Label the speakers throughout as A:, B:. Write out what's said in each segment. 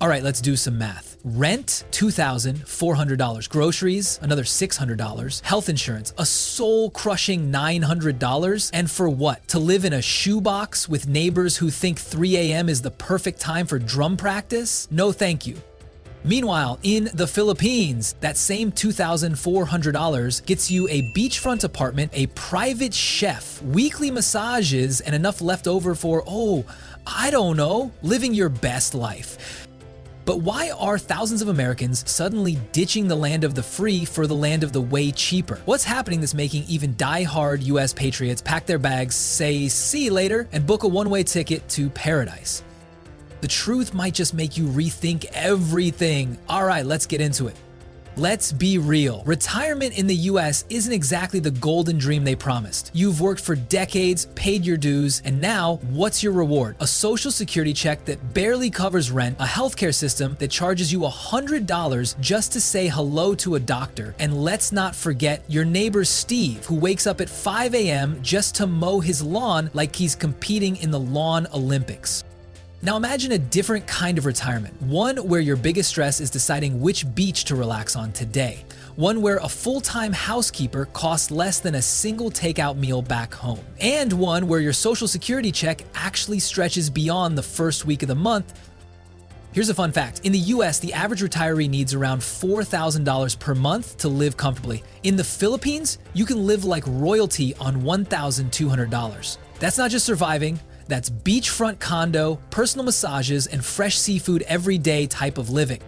A: All right, let's do some math. Rent, $2,400. Groceries, another $600. Health insurance, a soul-crushing $900. And for what? To live in a shoebox with neighbors who think 3 a.m. is the perfect time for drum practice? No, thank you. Meanwhile, in the Philippines, that same $2,400 gets you a beachfront apartment, a private chef, weekly massages, and enough left over for, I don't know, living your best life. But why are thousands of Americans suddenly ditching the land of the free for the land of the way cheaper? What's happening that's making even die-hard US patriots pack their bags, say see you later, and book a one-way ticket to paradise? The truth might just make you rethink everything. All right, let's get into it. Let's be real. Retirement in the US isn't exactly the golden dream they promised. You've worked for decades, paid your dues, and now what's your reward? A social security check that barely covers rent, a healthcare system that charges you $100 just to say hello to a doctor, and let's not forget your neighbor Steve, who wakes up at 5 a.m. just to mow his lawn like he's competing in the lawn Olympics. Now imagine a different kind of retirement, one where your biggest stress is deciding which beach to relax on today, one where a full-time housekeeper costs less than a single takeout meal back home, and one where your social security check actually stretches beyond the first week of the month. Here's a fun fact. In the US, the average retiree needs around $4,000 per month to live comfortably. In the Philippines, you can live like royalty on $1,200. That's not just surviving. That's beachfront condo, personal massages, and fresh seafood every day type of living.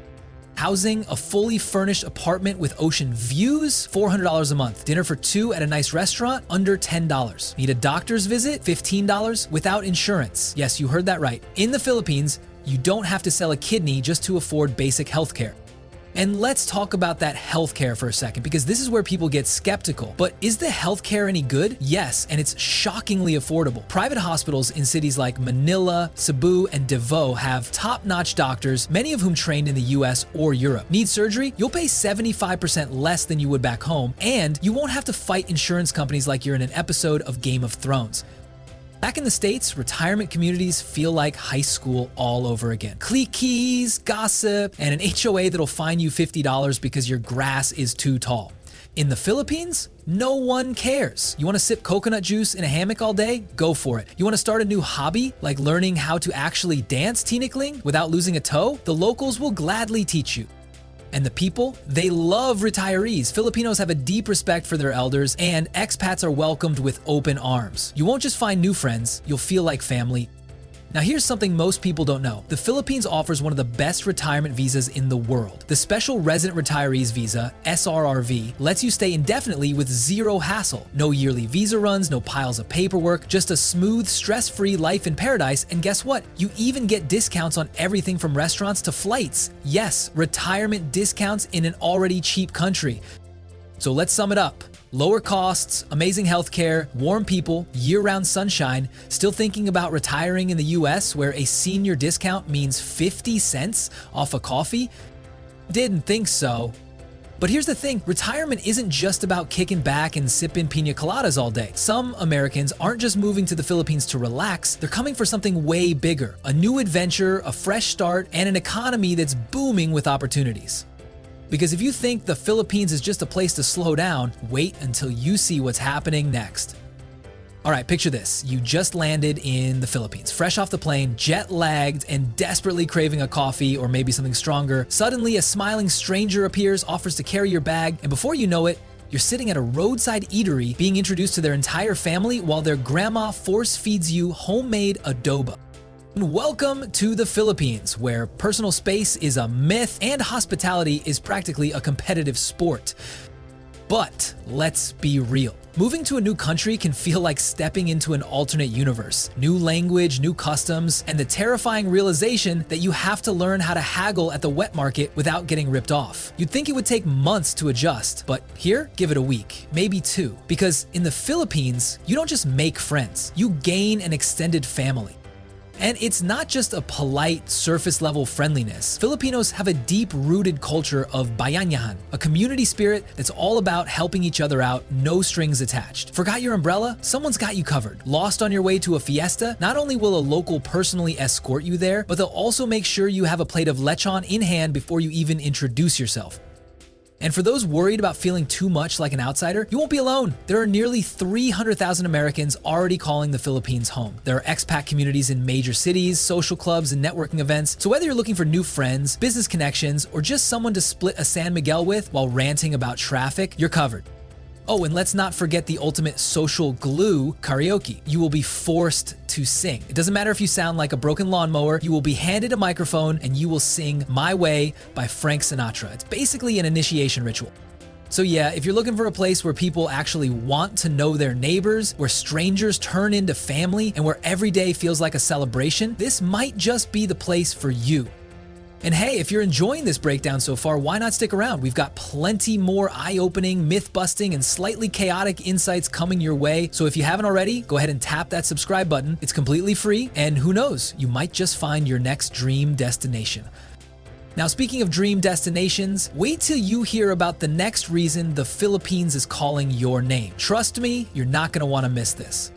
A: Housing, a fully furnished apartment with ocean views, $400 a month. Dinner for two at a nice restaurant, under $10. Need a doctor's visit, $15 without insurance. Yes, you heard that right. In the Philippines, you don't have to sell a kidney just to afford basic healthcare. And let's talk about that healthcare for a second, because this is where people get skeptical. But is the healthcare any good? Yes, and it's shockingly affordable. Private hospitals in cities like Manila, Cebu, and Davao have top-notch doctors, many of whom trained in the US or Europe. Need surgery? You'll pay 75% less than you would back home, and you won't have to fight insurance companies like you're in an episode of Game of Thrones. Back in the States, retirement communities feel like high school all over again. Cliques, gossip, and an HOA that'll fine you $50 because your grass is too tall. In the Philippines, no one cares. You want to sip coconut juice in a hammock all day? Go for it. You want to start a new hobby, like learning how to actually dance tinikling without losing a toe? The locals will gladly teach you. And the people, they love retirees. Filipinos have a deep respect for their elders, and expats are welcomed with open arms. You won't just find new friends, you'll feel like family. Now here's something most people don't know. The Philippines offers one of the best retirement visas in the world. The Special Resident Retirees Visa, SRRV, lets you stay indefinitely with zero hassle. No yearly visa runs, no piles of paperwork, just a smooth, stress-free life in paradise. And guess what? You even get discounts on everything from restaurants to flights. Yes, retirement discounts in an already cheap country. So let's sum it up. Lower costs, amazing healthcare, warm people, year-round sunshine. Still thinking about retiring in the US where a senior discount means 50 cents off a coffee? Didn't think so. But here's the thing, retirement isn't just about kicking back and sipping pina coladas all day. Some Americans aren't just moving to the Philippines to relax, they're coming for something way bigger. A new adventure, a fresh start, and an economy that's booming with opportunities. Because if you think the Philippines is just a place to slow down, wait until you see what's happening next. All right, picture this. You just landed in the Philippines, fresh off the plane, jet-lagged, and desperately craving a coffee or maybe something stronger. Suddenly, a smiling stranger appears, offers to carry your bag, and before you know it, you're sitting at a roadside eatery being introduced to their entire family while their grandma force feeds you homemade adobo. Welcome to the Philippines, where personal space is a myth and hospitality is practically a competitive sport. But let's be real. Moving to a new country can feel like stepping into an alternate universe. New language, new customs, and the terrifying realization that you have to learn how to haggle at the wet market without getting ripped off. You'd think it would take months to adjust, but here, give it a week, maybe two. Because in the Philippines, you don't just make friends, you gain an extended family. And it's not just a polite, surface-level friendliness. Filipinos have a deep-rooted culture of bayanyahan, a community spirit that's all about helping each other out, no strings attached. Forgot your umbrella? Someone's got you covered. Lost on your way to a fiesta? Not only will a local personally escort you there, but they'll also make sure you have a plate of lechon in hand before you even introduce yourself. And for those worried about feeling too much like an outsider, you won't be alone. There are nearly 300,000 Americans already calling the Philippines home. There are expat communities in major cities, social clubs, and networking events. So whether you're looking for new friends, business connections, or just someone to split a San Miguel with while ranting about traffic, you're covered. Oh, and let's not forget the ultimate social glue, karaoke. You will be forced to sing. It doesn't matter if you sound like a broken lawnmower, you will be handed a microphone and you will sing My Way by Frank Sinatra. It's basically an initiation ritual. So yeah, if you're looking for a place where people actually want to know their neighbors, where strangers turn into family, and where every day feels like a celebration, this might just be the place for you. And hey, if you're enjoying this breakdown so far, why not stick around? We've got plenty more eye-opening, myth-busting, and slightly chaotic insights coming your way. So if you haven't already, go ahead and tap that subscribe button. It's completely free, and who knows, you might just find your next dream destination. Now, speaking of dream destinations, wait till you hear about the next reason the Philippines is calling your name. Trust me, you're not gonna wanna miss this.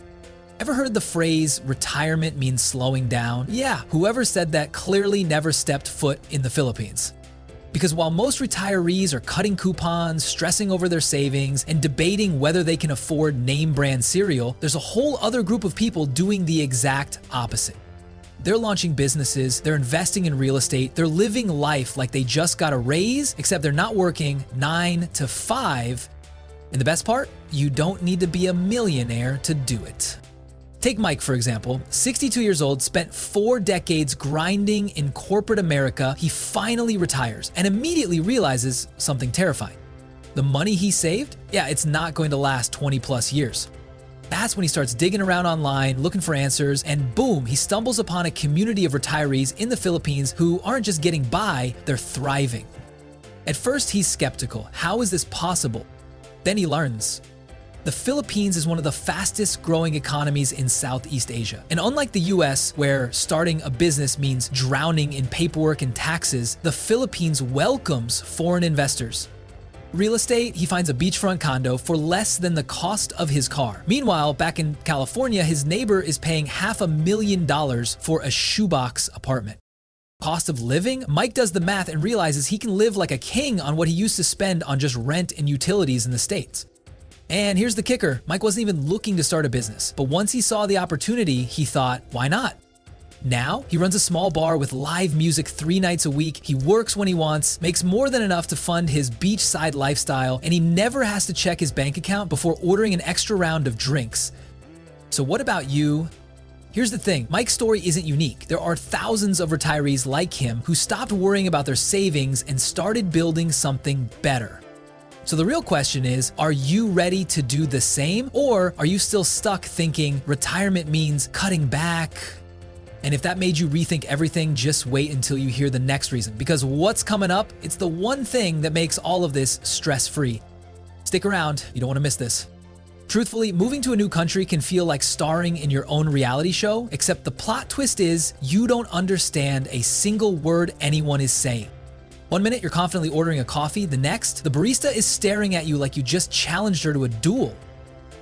A: Ever heard the phrase, retirement means slowing down? Yeah, whoever said that clearly never stepped foot in the Philippines. Because while most retirees are cutting coupons, stressing over their savings, and debating whether they can afford name brand cereal, there's a whole other group of people doing the exact opposite. They're launching businesses, they're investing in real estate, they're living life like they just got a raise, except they're not working 9 to 5. And the best part? You don't need to be a millionaire to do it. Take Mike, for example, 62 years old, spent 4 decades grinding in corporate America. He finally retires and immediately realizes something terrifying. The money he saved? Yeah, it's not going to last 20 plus years. That's when he starts digging around online, looking for answers, and boom, he stumbles upon a community of retirees in the Philippines who aren't just getting by, they're thriving. At first, he's skeptical. How is this possible? Then he learns. The Philippines is one of the fastest growing economies in Southeast Asia. And unlike the US, where starting a business means drowning in paperwork and taxes, the Philippines welcomes foreign investors. Real estate, he finds a beachfront condo for less than the cost of his car. Meanwhile, back in California, his neighbor is paying $500,000 for a shoebox apartment. Cost of living? Mike does the math and realizes he can live like a king on what he used to spend on just rent and utilities in the States. And here's the kicker, Mike wasn't even looking to start a business, but once he saw the opportunity, he thought, why not? Now, he runs a small bar with live music 3 nights a week, he works when he wants, makes more than enough to fund his beachside lifestyle, and he never has to check his bank account before ordering an extra round of drinks. So what about you? Here's the thing, Mike's story isn't unique. There are thousands of retirees like him who stopped worrying about their savings and started building something better. So the real question is, are you ready to do the same? Or are you still stuck thinking retirement means cutting back? And if that made you rethink everything, just wait until you hear the next reason. Because what's coming up, it's the one thing that makes all of this stress-free. Stick around, you don't want to miss this. Truthfully, moving to a new country can feel like starring in your own reality show, except the plot twist is you don't understand a single word anyone is saying. One minute, you're confidently ordering a coffee. The next, the barista is staring at you like you just challenged her to a duel.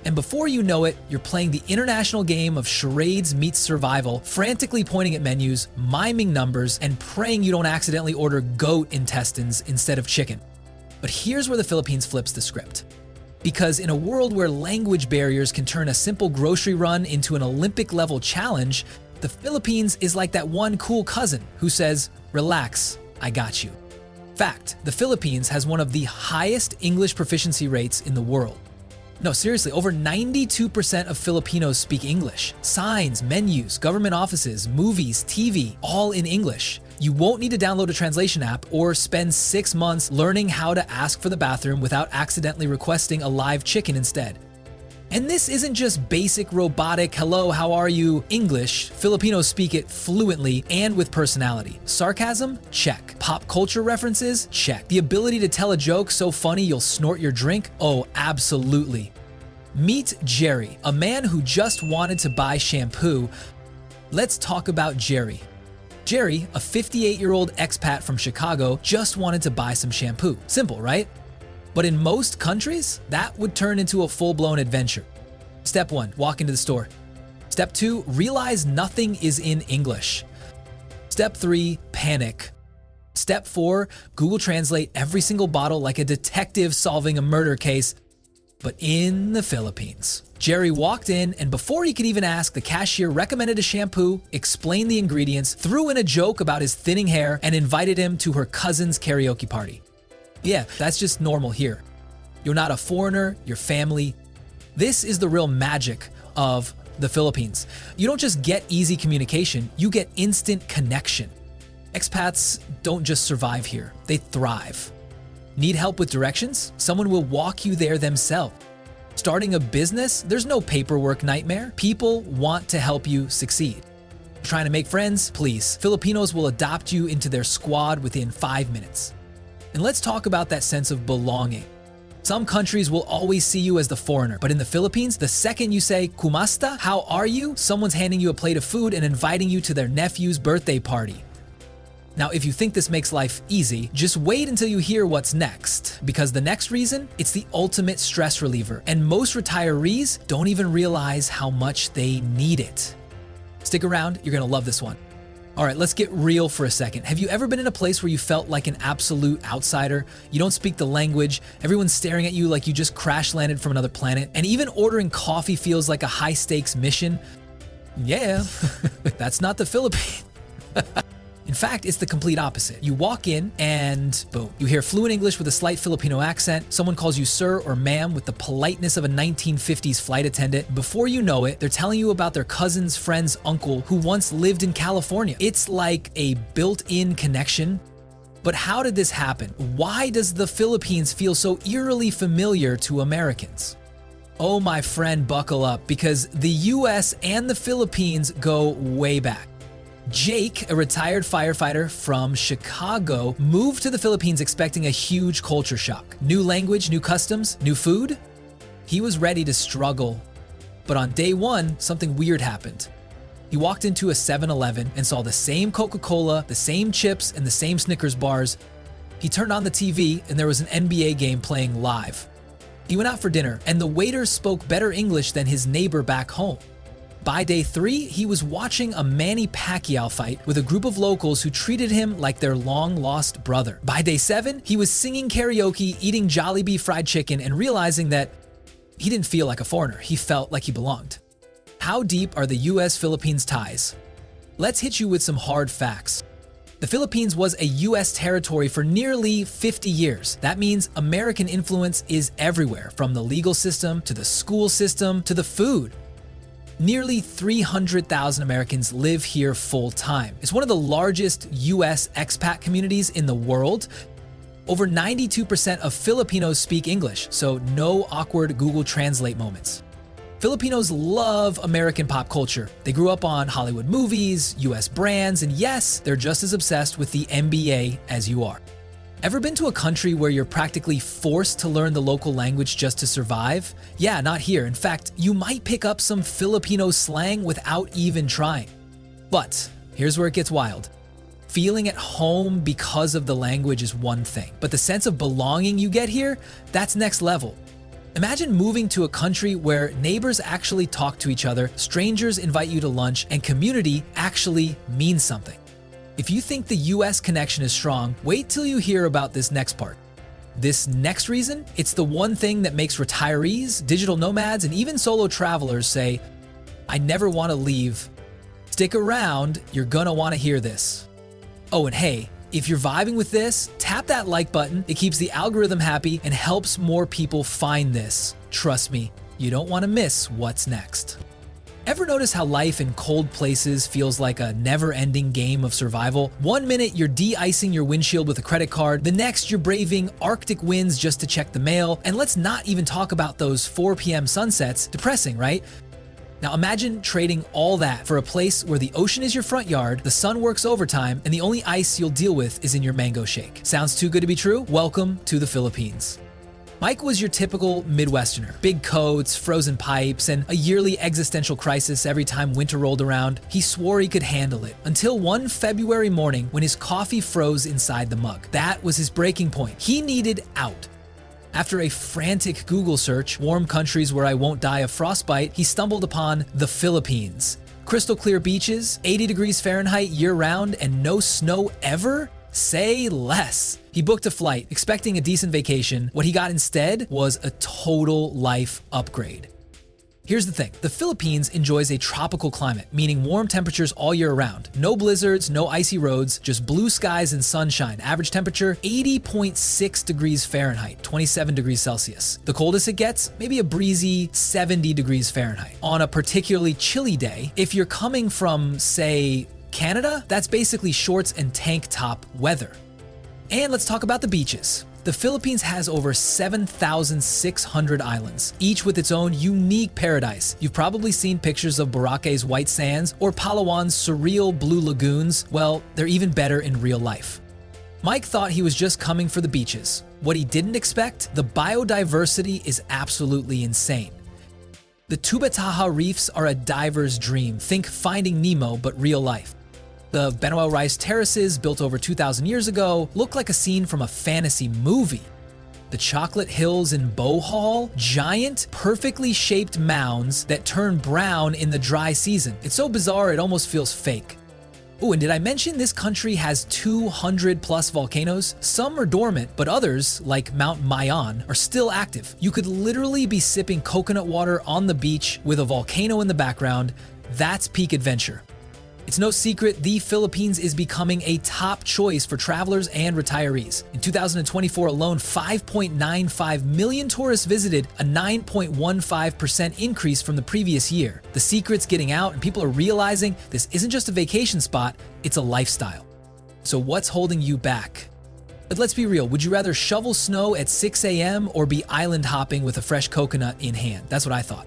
A: And before you know it, you're playing the international game of charades meets survival, frantically pointing at menus, miming numbers, and praying you don't accidentally order goat intestines instead of chicken. But here's where the Philippines flips the script. Because in a world where language barriers can turn a simple grocery run into an Olympic-level challenge, the Philippines is like that one cool cousin who says, relax, I got you. Fact, the Philippines has one of the highest English proficiency rates in the world. No, seriously, over 92% of Filipinos speak English. Signs, menus, government offices, movies, TV, all in English. You won't need to download a translation app or spend 6 months learning how to ask for the bathroom without accidentally requesting a live chicken instead. And this isn't just basic robotic, hello, how are you, English. Filipinos speak it fluently and with personality. Sarcasm? Check. Pop culture references? Check. The ability to tell a joke so funny you'll snort your drink? Oh, absolutely. Meet Jerry, a man who just wanted to buy shampoo. Let's talk about Jerry. Jerry, a 58-year-old expat from Chicago, just wanted to buy some shampoo. Simple, right? But in most countries, that would turn into a full-blown adventure. Step 1, walk into the store. Step 2, realize nothing is in English. Step 3, panic. Step 4, Google Translate every single bottle like a detective solving a murder case, but in the Philippines. Jerry walked in, and before he could even ask, the cashier recommended a shampoo, explained the ingredients, threw in a joke about his thinning hair, and invited him to her cousin's karaoke party. Yeah, that's just normal here. You're not a foreigner, you're family. This is the real magic of the Philippines. You don't just get easy communication, you get instant connection. Expats don't just survive here, they thrive. Need help with directions? Someone will walk you there themselves. Starting a business? There's no paperwork nightmare. People want to help you succeed. Trying to make friends? Please. Filipinos will adopt you into their squad within 5 minutes. And let's talk about that sense of belonging. Some countries will always see you as the foreigner, but in the Philippines, the second you say, "Kumasta? How are you?" someone's handing you a plate of food and inviting you to their nephew's birthday party. Now, if you think this makes life easy, just wait until you hear what's next, because the next reason, it's the ultimate stress reliever, and most retirees don't even realize how much they need it. Stick around, you're gonna love this one. All right, let's get real for a second. Have you ever been in a place where you felt like an absolute outsider? You don't speak the language, everyone's staring at you like you just crash landed from another planet, and even ordering coffee feels like a high-stakes mission? Yeah, that's not the Philippines. In fact, it's the complete opposite. You walk in and boom, you hear fluent English with a slight Filipino accent. Someone calls you sir or ma'am with the politeness of a 1950s flight attendant. Before you know it, they're telling you about their cousin's friend's uncle who once lived in California. It's like a built-in connection. But how did this happen? Why does the Philippines feel so eerily familiar to Americans? Oh, my friend, buckle up, because the US and the Philippines go way back. Jake, a retired firefighter from Chicago, moved to the Philippines expecting a huge culture shock. New language, new customs, new food? He was ready to struggle. But on day one, something weird happened. He walked into a 7-Eleven and saw the same Coca-Cola, the same chips, and the same Snickers bars. He turned on the TV and there was an NBA game playing live. He went out for dinner and the waiter spoke better English than his neighbor back home. By day 3, he was watching a Manny Pacquiao fight with a group of locals who treated him like their long-lost brother. By day 7, he was singing karaoke, eating Jollibee fried chicken, and realizing that he didn't feel like a foreigner, he felt like he belonged. How deep are the US-Philippines ties? Let's hit you with some hard facts. The Philippines was a US territory for nearly 50 years. That means American influence is everywhere, from the legal system to the school system to the food. Nearly 300,000 Americans live here full-time. It's one of the largest US expat communities in the world. Over 92% of Filipinos speak English, so no awkward Google Translate moments. Filipinos love American pop culture. They grew up on Hollywood movies, US brands, and yes, they're just as obsessed with the NBA as you are. Ever been to a country where you're practically forced to learn the local language just to survive? Yeah, not here. In fact, you might pick up some Filipino slang without even trying. But here's where it gets wild. Feeling at home because of the language is one thing, but the sense of belonging you get here, that's next level. Imagine moving to a country where neighbors actually talk to each other, strangers invite you to lunch, and community actually means something. If you think the US connection is strong, wait till you hear about this next part. This next reason, it's the one thing that makes retirees, digital nomads, and even solo travelers say, "I never want to leave." Stick around, you're gonna want to hear this. Oh, and hey, if you're vibing with this, tap that like button. It keeps the algorithm happy and helps more people find this. Trust me, you don't want to miss what's next. Ever notice how life in cold places feels like a never-ending game of survival? One minute you're de-icing your windshield with a credit card, the next you're braving Arctic winds just to check the mail, and let's not even talk about those 4 p.m. sunsets. Depressing, right? Now imagine trading all that for a place where the ocean is your front yard, the sun works overtime, and the only ice you'll deal with is in your mango shake. Sounds too good to be true? Welcome to the Philippines. Mike was your typical Midwesterner. Big coats, frozen pipes, and a yearly existential crisis every time winter rolled around. He swore he could handle it, until one February morning when his coffee froze inside the mug. That was his breaking point. He needed out. After a frantic Google search, warm countries where I won't die of frostbite, he stumbled upon the Philippines. Crystal clear beaches, 80 degrees Fahrenheit year-round, and no snow ever? Say less. He booked a flight, expecting a decent vacation. What he got instead was a total life upgrade. Here's the thing, the Philippines enjoys a tropical climate, meaning warm temperatures all year round. No blizzards, no icy roads, just blue skies and sunshine. Average temperature, 80.6 degrees Fahrenheit, 27 degrees Celsius. The coldest it gets, maybe a breezy 70 degrees Fahrenheit. On a particularly chilly day, if you're coming from, say, Canada, that's basically shorts and tank top weather. And let's talk about the beaches. The Philippines has over 7,600 islands, each with its own unique paradise. You've probably seen pictures of Boraca's white sands or Palawan's surreal blue lagoons. Well, they're even better in real life. Mike thought he was just coming for the beaches. What he didn't expect, the biodiversity is absolutely insane. The Tubataha reefs are a diver's dream. Think Finding Nemo, but real life. The Benuel Rice terraces, built over 2,000 years ago, look like a scene from a fantasy movie. The chocolate hills in Bohol, giant, perfectly shaped mounds that turn brown in the dry season. It's so bizarre it almost feels fake. Oh, and did I mention this country has 200 plus volcanoes? Some are dormant, but others, like Mount Mayon, are still active. You could literally be sipping coconut water on the beach with a volcano in the background. That's peak adventure. It's no secret the Philippines is becoming a top choice for travelers and retirees. In 2024 alone, 5.95 million tourists visited, a 9.15% increase from the previous year. The secret's getting out and people are realizing this isn't just a vacation spot, it's a lifestyle. So what's holding you back? But let's be real, would you rather shovel snow at 6 a.m. or be island hopping with a fresh coconut in hand? That's what I thought.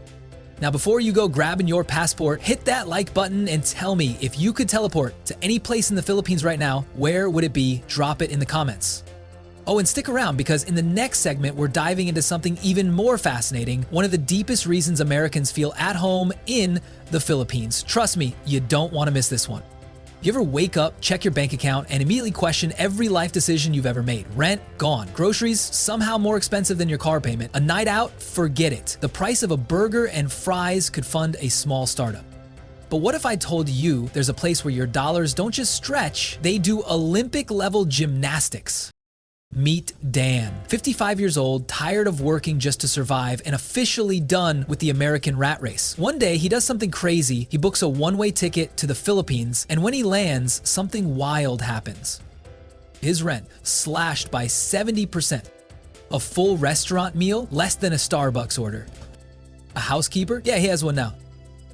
A: Now, before you go grabbing your passport, hit that like button and tell me if you could teleport to any place in the Philippines right now, where would it be? Drop it in the comments. Oh, and stick around because in the next segment, we're diving into something even more fascinating, one of the deepest reasons Americans feel at home in the Philippines. Trust me, you don't want to miss this one. You ever wake up, check your bank account, and immediately question every life decision you've ever made? Rent, gone. Groceries, somehow more expensive than your car payment. A night out, forget it. The price of a burger and fries could fund a small startup. But what if I told you there's a place where your dollars don't just stretch, they do Olympic-level gymnastics? Meet Dan, 55 years old, tired of working just to survive, and officially done with the American rat race. One day, he does something crazy. He books a one-way ticket to the Philippines, and when he lands, something wild happens. His rent slashed by 70%. A full restaurant meal, less than a Starbucks order. A housekeeper? Yeah, he has one now.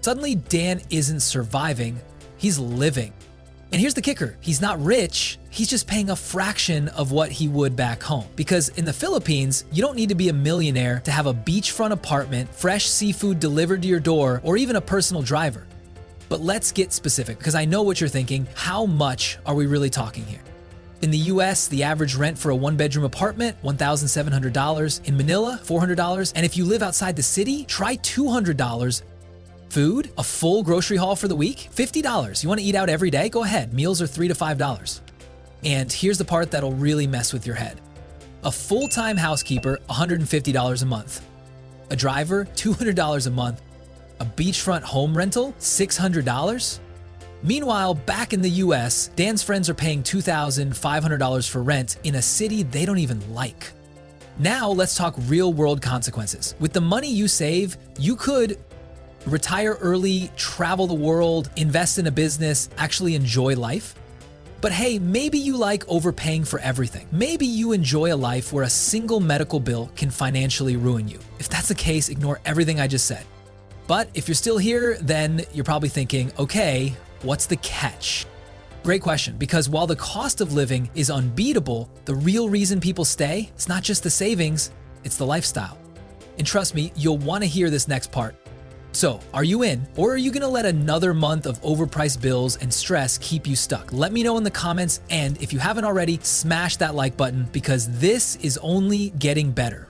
A: Suddenly, Dan isn't surviving, he's living. And here's the kicker, he's not rich, he's just paying a fraction of what he would back home. Because in the Philippines, you don't need to be a millionaire to have a beachfront apartment, fresh seafood delivered to your door, or even a personal driver. But let's get specific, because I know what you're thinking, how much are we really talking here? In the US, the average rent for a one-bedroom apartment, $1,700. In Manila, $400. And if you live outside the city, try $200. Food, a full grocery haul for the week, $50. You want to eat out every day? Go ahead. Meals are $3 to $5. And here's the part that'll really mess with your head. A full-time housekeeper, $150 a month. A driver, $200 a month. A beachfront home rental, $600. Meanwhile, back in the US, Dan's friends are paying $2,500 for rent in a city they don't even like. Now let's talk real-world consequences. With the money you save, you could retire early, travel the world, invest in a business, actually enjoy life. But hey, maybe you like overpaying for everything. Maybe you enjoy a life where a single medical bill can financially ruin you. If that's the case, ignore everything I just said. But if you're still here, then you're probably thinking, okay, what's the catch? Great question, because while the cost of living is unbeatable, the real reason people stay, it's not just the savings, it's the lifestyle. And trust me, you'll want to hear this next part. So, are you in, or are you gonna let another month of overpriced bills and stress keep you stuck? Let me know in the comments, and if you haven't already, smash that like button because this is only getting better.